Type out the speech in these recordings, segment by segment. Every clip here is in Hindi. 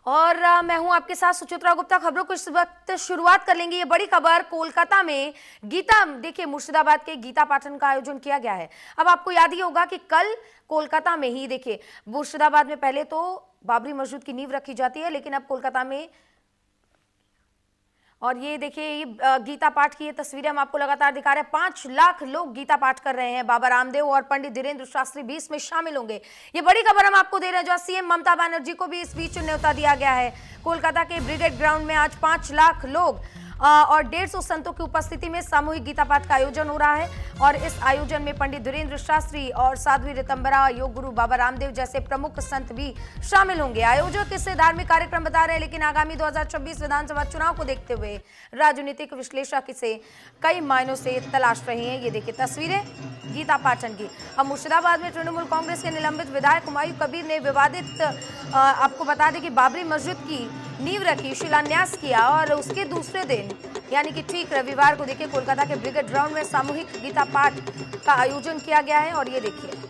और मैं हूं आपके साथ सुचित्रा गुप्ता। खबरों को इस वक्त शुरुआत कर लेंगे। ये बड़ी खबर कोलकाता में गीता, देखिए मुर्शिदाबाद के गीता पाठन का आयोजन किया गया है। अब आपको याद ही होगा कि कल कोलकाता में ही, देखिए मुर्शिदाबाद में पहले तो बाबरी मस्जिद की नींव रखी जाती है, लेकिन अब कोलकाता में, और ये देखिए ये गीता पाठ की ये तस्वीरें हम आपको लगातार दिखा रहे हैं। 5 लाख लोग गीता पाठ कर रहे हैं। बाबा रामदेव और पंडित धीरेन्द्र शास्त्री भी इसमें शामिल होंगे। ये बड़ी खबर हम आपको दे रहे हैं, जो सीएम ममता बनर्जी को भी इस बीच न्योता दिया गया है। कोलकाता के ब्रिगेड ग्राउंड में आज 5 लाख लोग और 150 संतों की उपस्थिति में सामूहिक गीता पाठ का आयोजन हो रहा है। और इस आयोजन में पंडित धीरेन्द्र शास्त्री और साध्वी ऋतंबरा, योग गुरु बाबा रामदेव जैसे प्रमुख संत भी शामिल होंगे। आयोजक इसे धार्मिक कार्यक्रम बता रहे हैं, लेकिन आगामी 2026 विधानसभा चुनाव को देखते हुए राजनीतिक विश्लेषक इसे कई मायनों से तलाश रहे हैं। ये देखिए तस्वीरें गीता पाठन की। अब मुर्शिदाबाद में तृणमूल कांग्रेस के निलंबित विधायक हुमायूं कबीर ने विवादित, आपको बता दें कि बाबरी मस्जिद की नींव रखी, शिलान्यास किया, और उसके दूसरे दिन यानी कि ठीक रविवार को देखिए कोलकाता के ब्रिगेड ग्राउंड में सामूहिक गीता पाठ का आयोजन किया गया है। और ये देखिए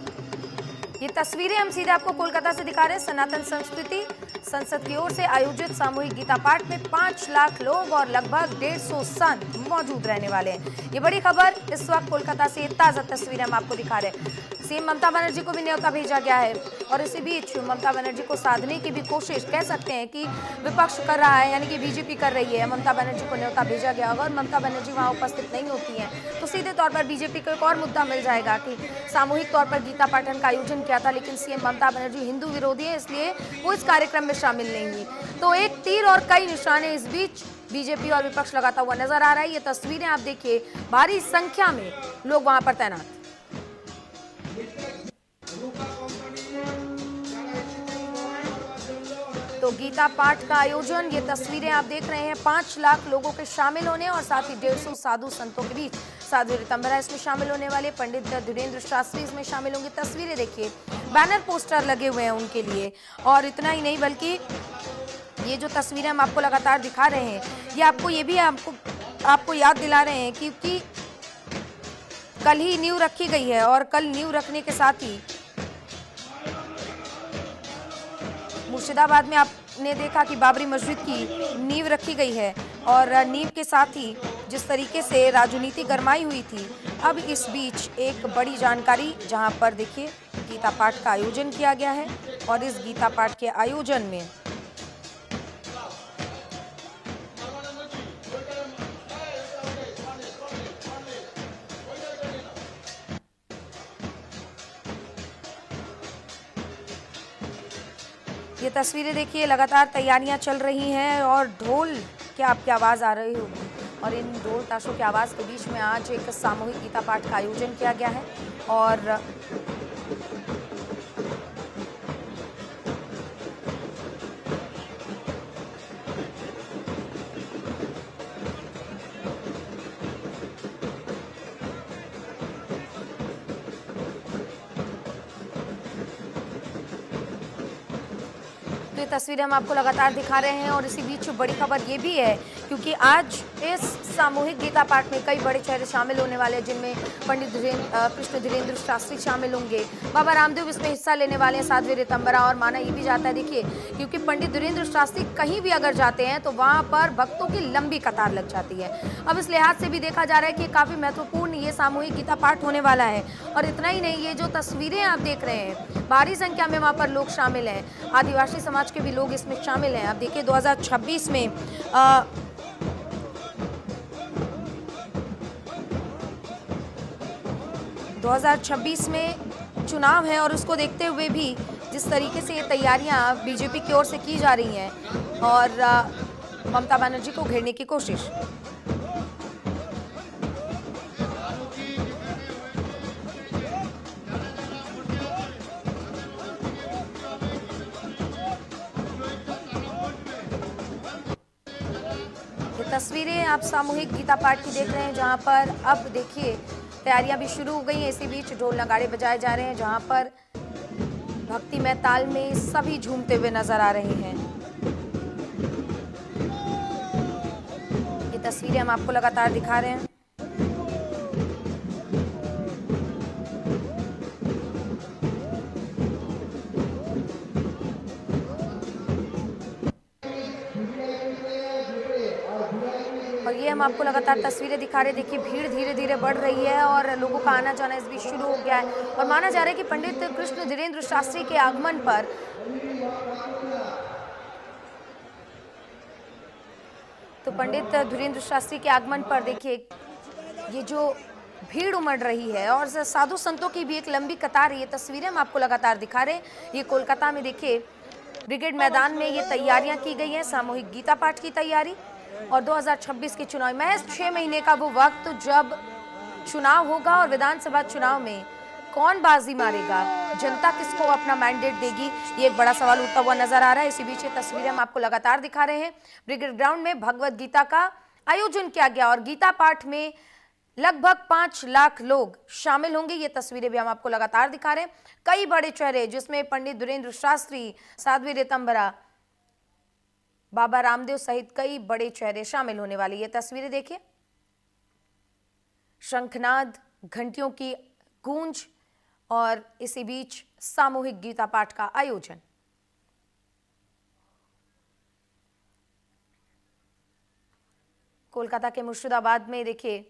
ये तस्वीरें हम सीधे आपको कोलकाता से दिखा रहे हैं। सनातन संस्कृति संसद की ओर से आयोजित सामूहिक गीता पाठ में 5 लाख लोग और लगभग 150 संत मौजूद रहने वाले हैं। ये बड़ी खबर इस वक्त कोलकाता से ताजा तस्वीरें हम आपको दिखा रहे हैं। सीएम ममता बनर्जी को भी न्योता भेजा गया है, और इसी बीच ममता बनर्जी को साधने की भी कोशिश कह सकते हैं कि विपक्ष कर रहा है, यानी कि बीजेपी कर रही है। ममता बनर्जी को न्योता भेजा गया, अगर ममता बनर्जी वहां उपस्थित नहीं होती हैं तो सीधे तौर पर बीजेपी को एक और मुद्दा मिल जाएगा कि सामूहिक तौर पर गीता पाठन का आयोजन किया था, लेकिन सीएम ममता बनर्जी हिंदू विरोधी है, इसलिए वो इस कार्यक्रम में शामिल नहीं हुई। तो एक तीर और कई निशाने इस बीच बीजेपी और विपक्ष लगाता हुआ नजर आ रहा है। ये तस्वीरें आप देखिए, भारी संख्या में लोग वहां पर तैनात। तो गीता पाठ का आयोजन, ये तस्वीरें आप देख रहे हैं, 5 लाख लोगों के शामिल होने और साथ ही 150 साधु संतों के बीच साध्वी ऋतंबरा इसमें शामिल होने वाले, पंडित धीरेन्द्र शास्त्री इसमें शामिल होंगे। तस्वीरें देखिए, बैनर पोस्टर लगे हुए हैं उनके लिए। और इतना ही नहीं, बल्कि ये जो तस्वीरें हम आपको लगातार दिखा रहे हैं, ये आपको ये भी आपको याद दिला रहे हैं क्योंकि कल ही नींव रखी गई है, और कल नींव रखने के साथ ही मुर्शिदाबाद में आपने देखा कि बाबरी मस्जिद की नींव रखी गई है, और नींव के साथ ही जिस तरीके से राजनीति गरमाई हुई थी, अब इस बीच एक बड़ी जानकारी, जहां पर देखिए गीता पाठ का आयोजन किया गया है। और इस गीता पाठ के आयोजन में ये तस्वीरें देखिए, लगातार तैयारियां चल रही हैं, और ढोल की आपकी आवाज़ आ रही होगी, और इन ढोल ताशों की आवाज़ के बीच में आज एक सामूहिक गीता पाठ का आयोजन किया गया है। और ये तस्वीरें हम आपको लगातार दिखा रहे हैं। और इसी बीच बड़ी खबर ये भी है, क्योंकि आज इस सामूहिक गीता पाठ में कई बड़े चेहरे शामिल होने वाले हैं, जिनमें पंडित कृष्ण धीरेन्द्र शास्त्री शामिल होंगे, बाबा रामदेव इसमें हिस्सा लेने वाले हैं, साध्वी ऋतंबरा। और माना ये भी जाता है, देखिए क्योंकि पंडित धीरेन्द्र शास्त्री कहीं भी अगर जाते हैं तो वहाँ पर भक्तों की लंबी कतार लग जाती है। अब इस लिहाज से भी देखा जा रहा है कि काफ़ी महत्वपूर्ण ये सामूहिक गीता पाठ होने वाला है। और इतना ही नहीं, ये जो तस्वीरें आप देख रहे हैं, भारी संख्या में वहाँ पर लोग शामिल हैं, आदिवासी समाज के भी लोग इसमें शामिल हैं। अब देखिए 2026 में 2026 में चुनाव है, और उसको देखते हुए भी जिस तरीके से ये तैयारियां बीजेपी की ओर से की जा रही हैं, और ममता बनर्जी को घेरने की कोशिश। ये तस्वीरें आप सामूहिक गीता पाठ की देख रहे हैं, जहां पर अब देखिए तैयारियां भी शुरू हो गई हैं। इसी बीच ढोल नगाड़े बजाए जा रहे हैं, जहां पर भक्तिमय ताल में सभी झूमते हुए नजर आ रहे हैं। ये तस्वीरें हम आपको लगातार दिखा रहे हैं। और ये हम आपको लगातार तस्वीरें दिखा रहे हैं। देखिए भीड़ धीरे धीरे बढ़ रही है और लोगों का आना जाना इस बीच शुरू हो गया है और माना जा रहा है कि पंडित कृष्ण धीरेन्द्र शास्त्री के आगमन पर पंडित धीरेन्द्र शास्त्री के आगमन पर देखिए ये जो भीड़ उमड़ रही है और साधु संतों की भी एक लंबी कतार है। ये तस्वीरें हम आपको लगातार दिखा रहे हैं। ये कोलकाता में देखिए ब्रिगेड मैदान में ये तैयारियां की गई हैं, सामूहिक गीता पाठ की तैयारी। और 2026 के चुनाव महज 6 महीने का वो वक्त जब चुनाव होगा और विधानसभा चुनाव में कौन बाजी मारेगा, जनता किसको अपना मैंडेट देगी, ये एक बड़ा सवाल उठता हुआ नजर आ रहा है। इसी बीच ये तस्वीरें हम आपको लगातार दिखा रहे हैं। ब्रिगेड ग्राउंड में भगवत गीता का आयोजन किया गया और गीता पाठ में लगभग 5 लाख लोग शामिल होंगे। ये तस्वीरें भी हम आपको लगातार दिखा रहे हैं। कई बड़े चेहरे जिसमें पंडित धीरेन्द्र शास्त्री, साध्वी ऋतंभरा, बाबा रामदेव सहित कई बड़े चेहरे शामिल होने वाले। ये तस्वीरें देखिए, शंखनाद, घंटियों की गूंज और इसी बीच सामूहिक गीता पाठ का आयोजन। कोलकाता के मुर्शिदाबाद में देखिए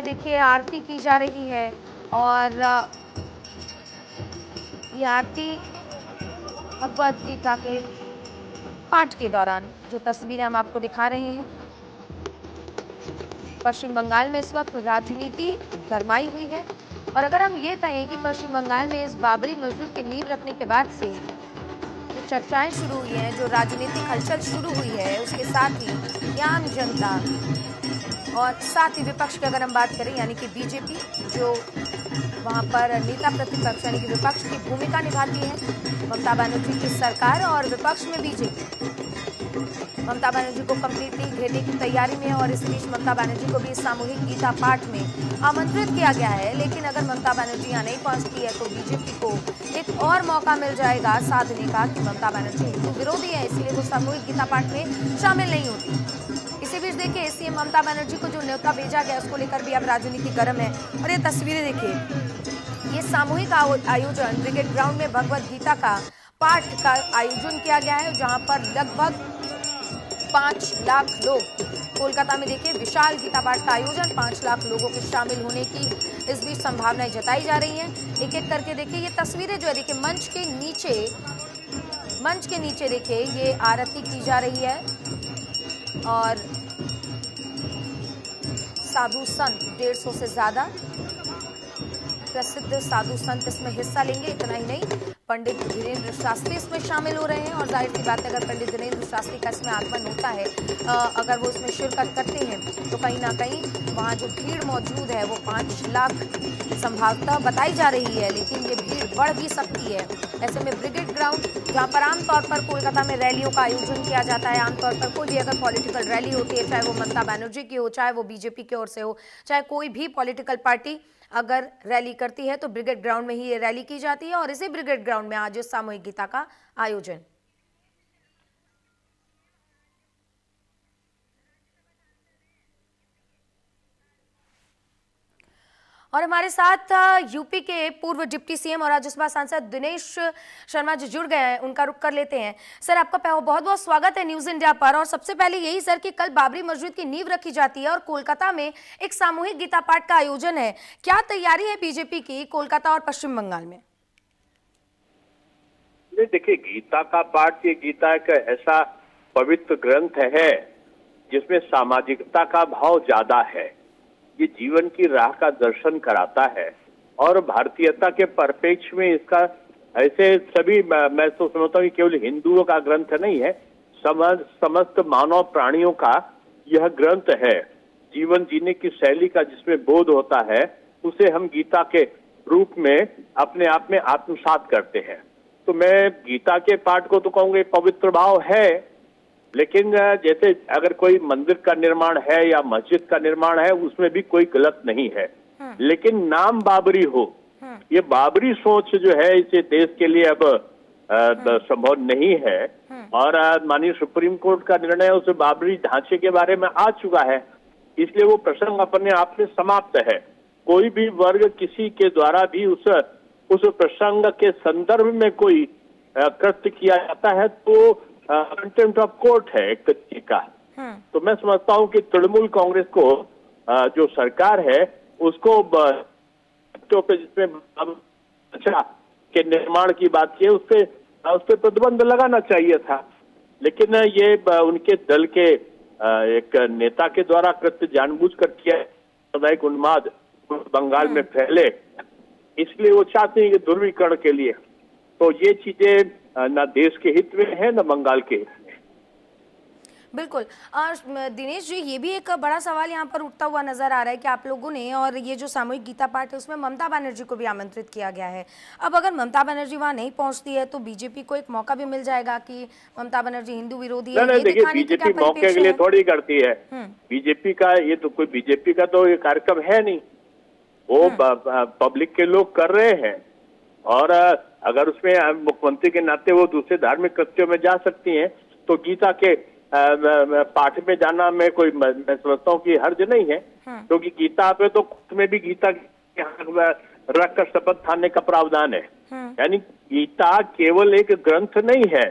देखिए आरती की जा रही है और ये आरती भगवत गीता के पाठ के दौरान जो तस्वीरें हम आपको दिखा रहे हैं। पश्चिम बंगाल में इस वक्त राजनीति गरमाई हुई है और अगर हम ये कहें कि पश्चिम बंगाल में इस बाबरी मस्जिद की नींव रखने के बाद से जो चर्चाएं शुरू हुई हैं, जो राजनीतिक हलचल शुरू हुई है, उसके साथ ही आम जनता और साथ ही विपक्ष की अगर हम बात करें यानी कि बीजेपी जो वहां पर नेता प्रतिपक्ष यानी कि विपक्ष की भूमिका निभाती है, ममता बनर्जी की सरकार और विपक्ष में बीजेपी ममता बनर्जी को कंप्लीटली घेरने की तैयारी में है और इस बीच ममता बनर्जी को भी सामूहिक गीता पाठ में आमंत्रित किया गया है। लेकिन अगर ममता बनर्जी यहाँ नहीं पहुंचती है तो बीजेपी को एक और मौका मिल जाएगा साधने का कि ममता बनर्जी हिंदू विरोधी है, इसलिए वो सामूहिक गीता पाठ में शामिल नहीं होती। इसी बीच देखिए सीएम ममता बनर्जी को जो न्योता भेजा गया उसको लेकर भी अब राजनीति गर्म है और ये तस्वीरें देखिए, ये सामूहिक आयोजन ब्रिगेड ग्राउंड में भगवत गीता का पाठ का आयोजन किया गया है जहां पर लगभग 5 लाख लोग, कोलकाता में देखिए विशाल गीता पाठ का आयोजन, 5 लाख लोगों के शामिल होने की इस बीच संभावनाएं जताई जा रही हैं। एक एक करके देखिए ये तस्वीरें जो है देखिए मंच के नीचे देखिए ये आरती की जा रही है और साधु संत 150 से ज्यादा प्रसिद्ध साधु संत इसमें हिस्सा लेंगे। इतना ही नहीं पंडित धीरेन्द्र शास्त्री इसमें शामिल हो रहे हैं और जाहिर सी बात है अगर पंडित धीरेन्द्र शास्त्री का इसमें आगमन होता है, अगर वो इसमें शिरकत करते हैं तो कहीं ना कहीं वहाँ जो भीड़ मौजूद है वो 5 लाख संभावना बताई जा रही है, लेकिन ये भीड़ बढ़ भी सकती है। ऐसे में ब्रिगेड ग्राउंड, जहाँ पर आमतौर पर कोलकाता में रैलियों का आयोजन किया जाता है, आमतौर पर कोई भी अगर पॉलिटिकल रैली होती है, चाहे वो ममता बनर्जी की हो, चाहे वो बीजेपी की ओर से हो, चाहे कोई भी पॉलिटिकल पार्टी अगर रैली करती है तो ब्रिगेड ग्राउंड में ही ये रैली की जाती है और इसी ब्रिगेड ग्राउंड में आज सामूहिक गीता का आयोजन। और हमारे साथ यूपी के पूर्व डिप्टी सीएम और राज्यसभा सांसद दिनेश शर्मा जी जुड़ गए हैं, उनका रुख कर लेते हैं। सर, आपका बहुत बहुत स्वागत है न्यूज इंडिया पर। और सबसे पहले यही सर कि कल बाबरी मस्जिद की नींव रखी जाती है और कोलकाता में एक सामूहिक गीता पाठ का आयोजन है, क्या तैयारी है बीजेपी की कोलकाता और पश्चिम बंगाल में? देखिए, गीता का पाठ, ये गीता एक ऐसा पवित्र ग्रंथ है जिसमें सामाजिकता का भाव ज्यादा है। ये जीवन की राह का दर्शन कराता है और भारतीयता के परिप्रेक्ष्य में इसका ऐसे सभी, मैं तो समझता हूँ कि केवल हिंदुओं का ग्रंथ नहीं है, समस्त मानव प्राणियों का यह ग्रंथ है। जीवन जीने की शैली का जिसमें बोध होता है उसे हम गीता के रूप में अपने आप में आत्मसात करते हैं। तो मैं गीता के पाठ को तो कहूँगा पवित्र भाव है, लेकिन जैसे अगर कोई मंदिर का निर्माण है या मस्जिद का निर्माण है उसमें भी कोई गलत नहीं है, लेकिन नाम बाबरी हो, ये बाबरी सोच जो है इसे देश के लिए अब संभव नहीं है। और माननीय सुप्रीम कोर्ट का निर्णय उस बाबरी ढांचे के बारे में आ चुका है, इसलिए वो प्रसंग अपने आप में समाप्त है। कोई भी वर्ग किसी के द्वारा भी उस प्रसंग के संदर्भ में कोई कृत्य किया जाता है तो कंटेम्प्ट ऑफ कोर्ट है एक तरीके का। तो मैं समझता हूं कि तृणमूल कांग्रेस को जो सरकार है उसको जिसमें अच्छा के निर्माण की बात की है उस पर प्रतिबंध लगाना चाहिए था, लेकिन ये उनके दल के एक नेता के द्वारा कृत्य जानबूझकर किया, सामुदायिक उन्माद बंगाल में फैले, इसलिए वो चाहते हैं कि ध्रुवीकरण के लिए। तो ये चीजें न देश के हित में है न बंगाल के हित में। बिल्कुल। दिनेश जी, ये भी एक बड़ा सवाल यहाँ पर उठता हुआ नजर आ रहा है कि आप लोगों ने, और ये जो सामूहिक गीता पाठ है उसमें ममता बनर्जी को भी आमंत्रित किया गया है। अब अगर ममता बनर्जी वहाँ नहीं पहुँचती है तो बीजेपी को एक मौका भी मिल जाएगा कि ममता बनर्जी हिंदू विरोधी है। देखिए, बीजेपी मौके के लिए थोड़ी करती है। बीजेपी का ये तो कोई बीजेपी का तो ये कार्यक्रम है नहीं, वो पब्लिक के लोग कर रहे हैं और अगर उसमें मुख्यमंत्री के नाते वो दूसरे धार्मिक कृत्यों में जा सकती हैं तो गीता के पाठ में जाना में कोई, मैं समझता हूँ कि हर्ज नहीं है, क्योंकि गीता पे तो में भी गीता रख कर शपथ खाने का प्रावधान है। यानी गीता केवल एक ग्रंथ नहीं है,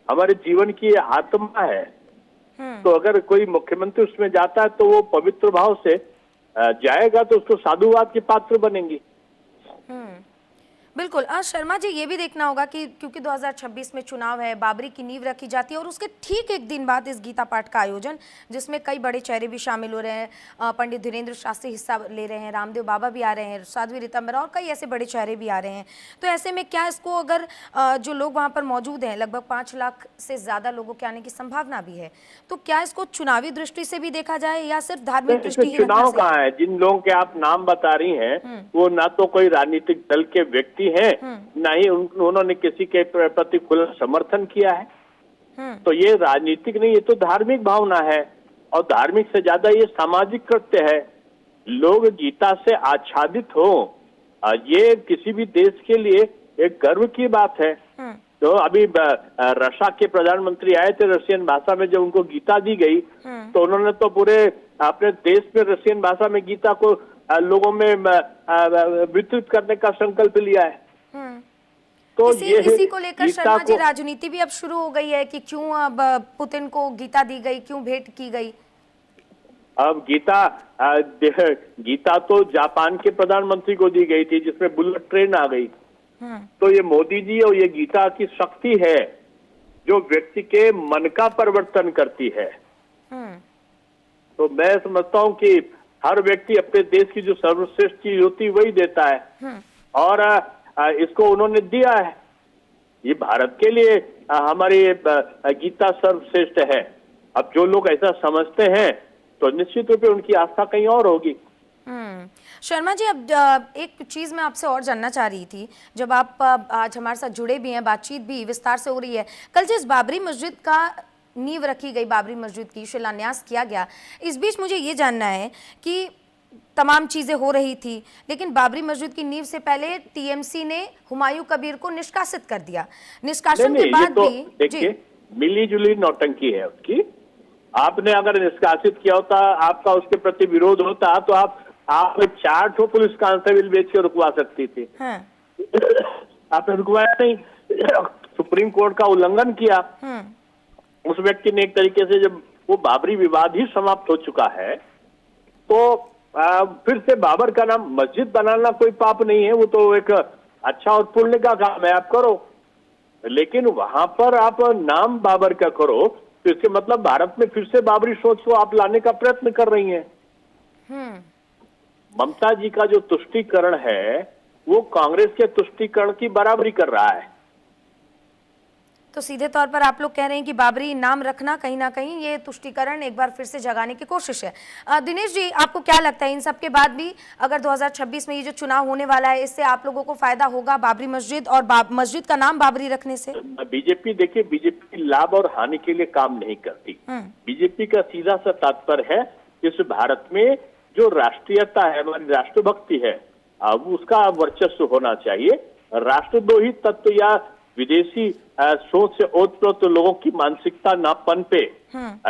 हमारे जीवन की आत्मा है। तो अगर कोई मुख्यमंत्री उसमें जाता है तो वो पवित्र भाव से जाएगा तो उसको साधुवाद के पात्र बनेंगी। बिल्कुल। शर्मा जी, ये भी देखना होगा कि क्योंकि 2026 में चुनाव है, बाबरी की नींव रखी जाती है और उसके ठीक एक दिन बाद इस गीता पाठ का आयोजन, जिसमें कई बड़े चेहरे भी शामिल हो रहे हैं। पंडित धीरेन्द्र शास्त्री हिस्सा ले रहे हैं, रामदेव बाबा भी आ रहे हैं, साध्वी रीतम्बरा और कई ऐसे बड़े चेहरे भी आ रहे हैं। तो ऐसे में क्या इसको, अगर जो लोग वहाँ पर मौजूद हैं, लगभग 5 लाख से ज़्यादा लोगों के आने की संभावना भी है, तो क्या इसको चुनावी दृष्टि से भी देखा जाए या सिर्फ धार्मिक दृष्टि? चुनाव कहाँ है? जिन लोगों के आप नाम बता रही हैं वो ना तो कोई राजनीतिक दल के व्यक्ति है, ना ही उन्होंने किसी के प्रति खुला समर्थन किया है। तो ये राजनीतिक नहीं, ये तो धार्मिक भावना है और धार्मिक से ज्यादा ये सामाजिक कृत्य है। लोग गीता से आच्छादित हो, ये किसी भी देश के लिए एक गर्व की बात है। तो अभी रशिया के प्रधानमंत्री आए थे, रशियन भाषा में जब उनको गीता दी गई तो उन्होंने तो पूरे अपने देश में रशियन भाषा में गीता को लोगों में वितरित करने का संकल्प लिया है। तो इसी को लेकर शर्मा जी राजनीति भी अब शुरू हो गई है कि क्यों अब पुतिन को गीता दी गई, क्यों भेंट की गई? अब गीता तो जापान के प्रधानमंत्री को दी गई थी जिसमें बुलेट ट्रेन आ गई। तो ये मोदी जी और ये गीता की शक्ति है जो व्यक्ति के मन का परिवर्तन करती है। तो मैं समझता हूँ कि हर व्यक्ति अपने देश की जो सर्वश्रेष्ठ चीज होती है वही देता है और इसको उन्होंने दिया है। ये भारत के लिए हमारी गीता सर्वश्रेष्ठ है। अब जो लोग ऐसा समझते हैं तो निश्चित रूप से उनकी आस्था कहीं और होगी। शर्मा जी, अब एक चीज मैं आपसे और जानना चाह रही थी, जब आप आज हमारे साथ जुड़े भी हैं, बातचीत भी विस्तार से हो रही है। कल जिस बाबरी मस्जिद का नींव रखी गई, बाबरी मस्जिद की शिलान्यास किया गया, इस बीच मुझे ये जानना है कि तमाम चीजें हो रही थी, लेकिन बाबरी मस्जिद की नींव से पहले टीएमसी ने हुमायूं कबीर को निष्कासित कर दिया। निष्कासन के बाद तो भी देखिए मिली जुली नौटंकी है उसकी। आपने अगर निष्कासित किया होता, आपका उसके प्रति विरोध होता, तो आप 4 ठो पुलिस कांस्टेबल बेच के रुकवा सकती थी। हाँ। आपने रुकवाया नहीं, सुप्रीम कोर्ट का उल्लंघन किया। उस व्यक्ति ने एक तरीके से, जब वो बाबरी विवाद ही समाप्त हो चुका है, तो फिर से बाबर का नाम मस्जिद बनाना कोई पाप नहीं है, वो तो एक अच्छा और पुण्य का काम है, आप करो। लेकिन वहां पर आप नाम बाबर का करो तो इसके मतलब भारत में फिर से बाबरी सोच को आप लाने का प्रयत्न कर रही हैं। ममता जी का जो तुष्टीकरण है वो कांग्रेस के तुष्टीकरण की बराबरी कर रहा है। तो सीधे तौर पर आप लोग कह रहे हैं कि बाबरी नाम रखना कहीं ना कहीं ये तुष्टीकरण एक बार फिर से जगाने की कोशिश है। दिनेश जी, आपको क्या लगता है, इन सब के बाद भी अगर 2026 में ये जो चुनाव होने वाला है, इससे आप लोगों को फायदा होगा बाबरी मस्जिद और मस्जिद का नाम बाबरी रखने से? बीजेपी, देखिए बीजेपी लाभ और हानि के लिए काम नहीं करती। बीजेपी का सीधा सा तात्पर्य है इस भारत में जो राष्ट्रीयता है, हमारी राष्ट्रभक्ति है, अब उसका वर्चस्व होना चाहिए। राष्ट्रद्रोही तत्व या विदेशी सोच से ओतप्रोत लोगों की मानसिकता ना पनपे,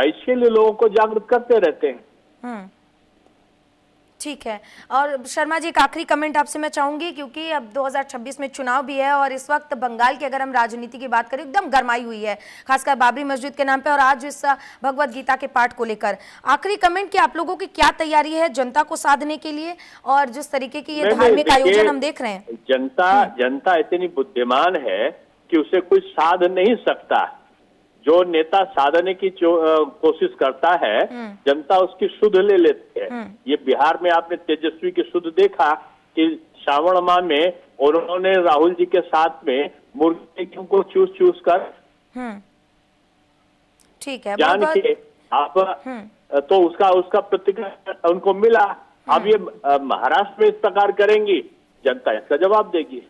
इसके लिए लोगों को जागरूक करते रहते हैं। ठीक है। और शर्मा जी, एक आखिरी कमेंट आपसे मैं चाहूंगी, क्योंकि अब 2026 में चुनाव भी है और इस वक्त बंगाल की अगर हम राजनीति की बात करें, एकदम गरमाई हुई है, खासकर बाबरी मस्जिद के नाम पे और आज इस भगवत गीता के पाठ को लेकर। आखिरी कमेंट कि आप लोगों की क्या तैयारी है जनता को साधने के लिए, और जिस तरीके की ये धार्मिक आयोजन हम देख रहे हैं? जनता इतनी बुद्धिमान है कि उसे कोई साध नहीं सकता। जो नेता साधने की कोशिश करता है, जनता उसकी सुध ले लेती है। ये बिहार में आपने तेजस्वी की सुध देखा कि श्रावण माह में उन्होंने राहुल जी के साथ में मुर्गी को चूस कर ठीक है जान के आप तो उसका प्रतिक्रिया उनको मिला। अब ये महाराष्ट्र में इस प्रकार करेंगी, जनता इसका जवाब देगी।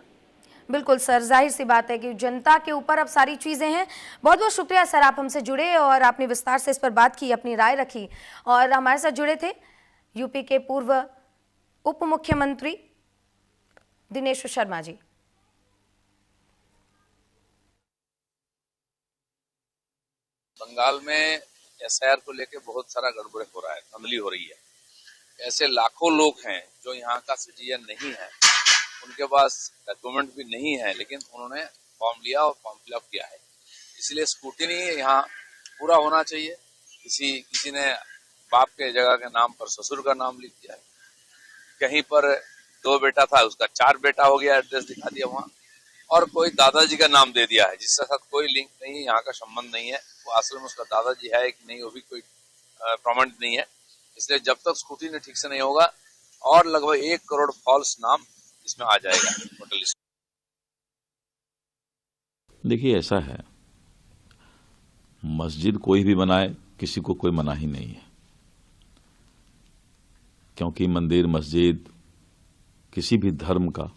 बिल्कुल सर, जाहिर सी बात है कि जनता के ऊपर अब सारी चीजें हैं। बहुत बहुत शुक्रिया सर, आप हमसे जुड़े और आपने विस्तार से इस पर बात की, अपनी राय रखी और हमारे साथ जुड़े थे यूपी के पूर्व उप मुख्यमंत्री दिनेश शर्मा जी। बंगाल में एसआईआर को लेकर बहुत सारा गड़बड़ हो रहा है, धांधली हो रही है। ऐसे लाखों लोग हैं जो यहाँ का सिटीजन नहीं है, उनके पास डॉक्यूमेंट भी नहीं है, लेकिन उन्होंने फॉर्म लिया और फॉर्म फिलअप किया है। इसलिए स्क्रूटिनी यहाँ पूरा होना चाहिए। किसी ने बाप के जगह के नाम पर ससुर का नाम लिख दिया है, कहीं पर 2 बेटा था उसका 4 बेटा हो गया, एड्रेस दिखा दिया वहाँ, और कोई दादाजी का नाम दे दिया है जिसके साथ कोई लिंक नहीं है, यहाँ का संबंध नहीं है, वो असल में उसका दादाजी है कि नहीं वो भी कोई प्रमाणित नहीं है। इसलिए जब तक स्क्रूटिनी ठीक से नहीं होगा और लगभग 1 करोड़ फॉल्स नाम इसमें आ जाएगा टोटल। देखिए ऐसा है, मस्जिद कोई भी बनाए, किसी को कोई मना ही नहीं है, क्योंकि मंदिर मस्जिद किसी भी धर्म का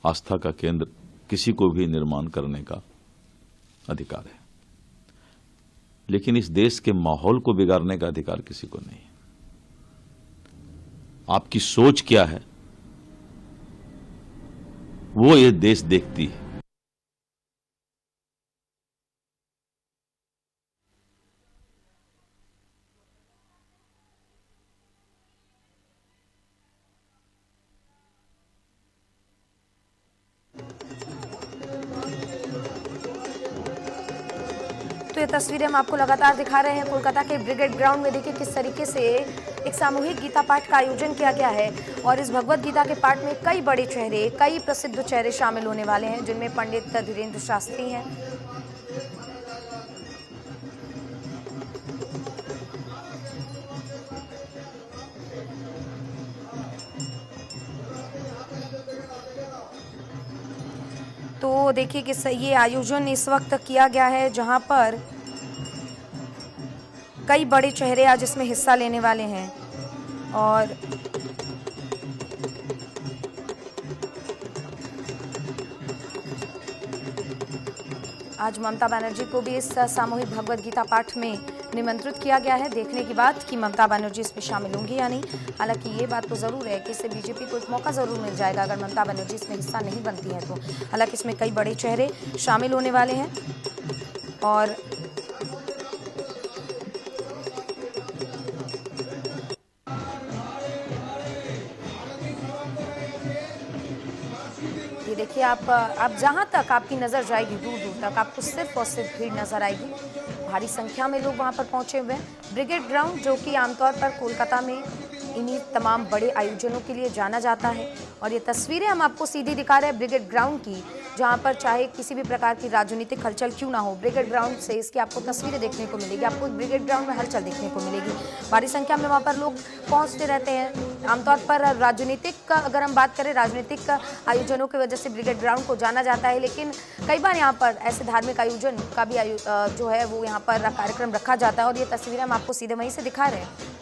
आस्था का केंद्र किसी को भी निर्माण करने का अधिकार है, लेकिन इस देश के माहौल को बिगाड़ने का अधिकार किसी को नहीं है। आपकी सोच क्या है वो ये देश देखती है। तो ये तस्वीरें हम आपको लगातार दिखा रहे हैं कोलकाता के ब्रिगेड ग्राउंड में। देखिए किस तरीके से एक सामूहिक गीता पाठ का आयोजन किया गया है और इस भगवत गीता के पाठ में कई बड़े चेहरे, कई प्रसिद्ध चेहरे शामिल होने वाले हैं, जिनमें पंडित धीरेन्द्र शास्त्री हैं। तो तो देखिए कि ये आयोजन इस वक्त किया गया है जहां पर कई बड़े चेहरे आज इसमें हिस्सा लेने वाले हैं और आज ममता बनर्जी को भी इस सामूहिक भगवत गीता पाठ में निमंत्रित किया गया है। देखने की बात कि ममता बनर्जी इसमें शामिल होंगी या नहीं। हालांकि ये बात तो ज़रूर है कि इससे बीजेपी को एक मौका ज़रूर मिल जाएगा अगर ममता बनर्जी इसमें हिस्सा नहीं बनती है तो। हालांकि इसमें कई बड़े चेहरे शामिल होने वाले हैं और ये देखिए आप जहां तक आपकी नज़र जाएगी दूर दूर तक आपको सिर्फ और सिर्फ भीड़ नज़र आएगी। भारी संख्या में लोग वहां पर पहुंचे हुए हैं। ब्रिगेड ग्राउंड जो कि आमतौर पर कोलकाता में इन्हीं तमाम बड़े आयोजनों के लिए जाना जाता है और ये तस्वीरें हम आपको सीधी दिखा रहे हैं ब्रिगेड ग्राउंड की, जहां पर चाहे किसी भी प्रकार की राजनीतिक हलचल क्यों ना हो, ब्रिगेड ग्राउंड से इसकी आपको तस्वीरें देखने को मिलेगी। आपको ब्रिगेड ग्राउंड में हलचल देखने को मिलेगी। भारी संख्या में वहां पर लोग पहुंचते रहते हैं। आमतौर पर राजनीतिक अगर हम बात करें राजनीतिक आयोजनों की वजह से ब्रिगेड ग्राउंड को जाना जाता है, लेकिन कई बार यहाँ पर ऐसे धार्मिक आयोजन का भी जो है वो यहाँ पर कार्यक्रम रखा जाता है और ये तस्वीरें हम आपको सीधे वहीं से दिखा रहे हैं।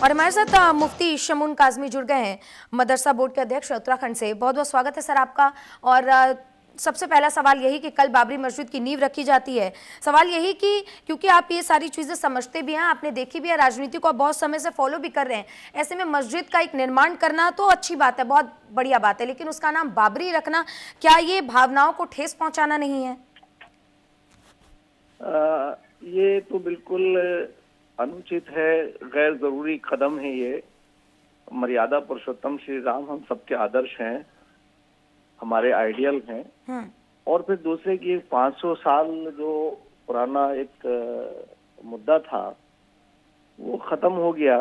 और हमारे साथ मुफ्ती शमून काजमी जुड़ गए हैं, मदरसा बोर्ड के अध्यक्ष उत्तराखंड से। बहुत बहुत स्वागत है सर आपका। और सबसे पहला सवाल यही कि कल बाबरी मस्जिद की नींव रखी जाती है। सवाल यही कि क्योंकि आप ये सारी चीज़ें समझते भी हैं, आपने देखी भी है, राजनीति को आप बहुत समय से फॉलो भी कर रहे हैं, ऐसे में मस्जिद का एक निर्माण करना तो अच्छी बात है, बहुत बढ़िया बात है, लेकिन उसका नाम बाबरी रखना, क्या ये भावनाओं को ठेस पहुँचाना नहीं है? ये तो बिल्कुल अनुचित है, गैर जरूरी कदम है ये। मर्यादा पुरुषोत्तम श्री राम हम सबके आदर्श हैं, हमारे आइडियल हैं। और फिर दूसरे की 500 साल जो पुराना एक मुद्दा था वो खत्म हो गया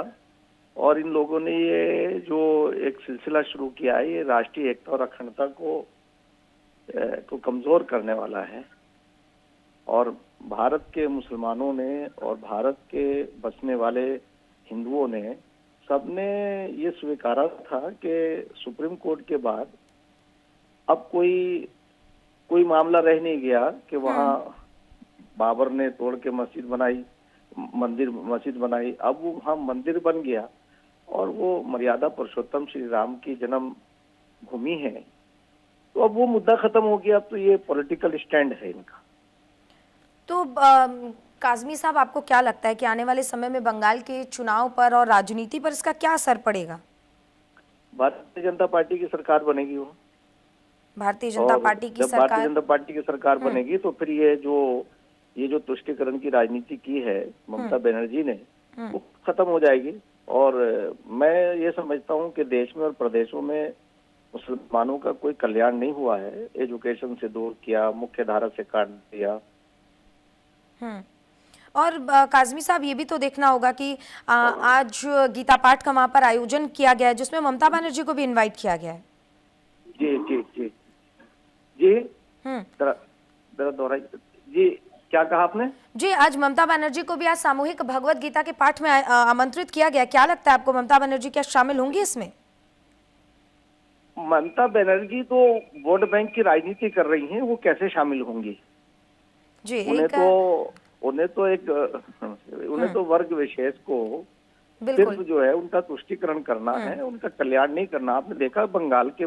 और इन लोगों ने ये जो एक सिलसिला शुरू किया है ये राष्ट्रीय एकता और अखंडता को कमजोर करने वाला है। और भारत के मुसलमानों ने और भारत के बसने वाले हिंदुओं ने सबने ये स्वीकारा था कि सुप्रीम कोर्ट के बाद अब कोई मामला रह नहीं गया कि वहाँ बाबर ने तोड़ के मस्जिद बनाई। अब वो वहाँ मंदिर बन गया और वो मर्यादा पुरुषोत्तम श्री राम की जन्म भूमि है, तो अब वो मुद्दा खत्म हो गया। अब तो ये पॉलिटिकल स्टैंड है इनका। तो काजमी साहब, आपको क्या लगता है कि आने वाले समय में बंगाल के चुनाव पर और राजनीति पर इसका क्या असर पड़ेगा? भारतीय जनता पार्टी की सरकार बनेगी वो। भारतीय जनता पार्टी की सरकार, भारतीय जनता पार्टी की सरकार बनेगी तो फिर ये जो तुष्टीकरण की राजनीति की है ममता बनर्जी ने वो खत्म हो जाएगी। और मैं ये समझता हूँ कि देश में और प्रदेशों में मुसलमानों का कोई कल्याण नहीं हुआ है। एजुकेशन से दूर किया, मुख्य धारा से काट दिया। और काजमी साहब, ये भी तो देखना होगा कि आज गीता पाठ का वहां पर आयोजन किया गया है जिसमें ममता बनर्जी को भी इनवाइट किया गया है। जी जी जी जी जरा दोहराइए जी, क्या कहा आपने? जी, आज ममता बनर्जी को भी आज सामूहिक भगवत गीता के पाठ में आमंत्रित किया गया। क्या लगता है आपको, ममता बनर्जी क्या शामिल होंगी इसमें? ममता बनर्जी तो वोट बैंक की राजनीति कर रही हैं, वो कैसे शामिल होंगी? जी, उन्हें तो वर्ग विशेष को सिर्फ जो है उनका तुष्टीकरण करना है, उनका कल्याण नहीं करना। आपने देखा बंगाल के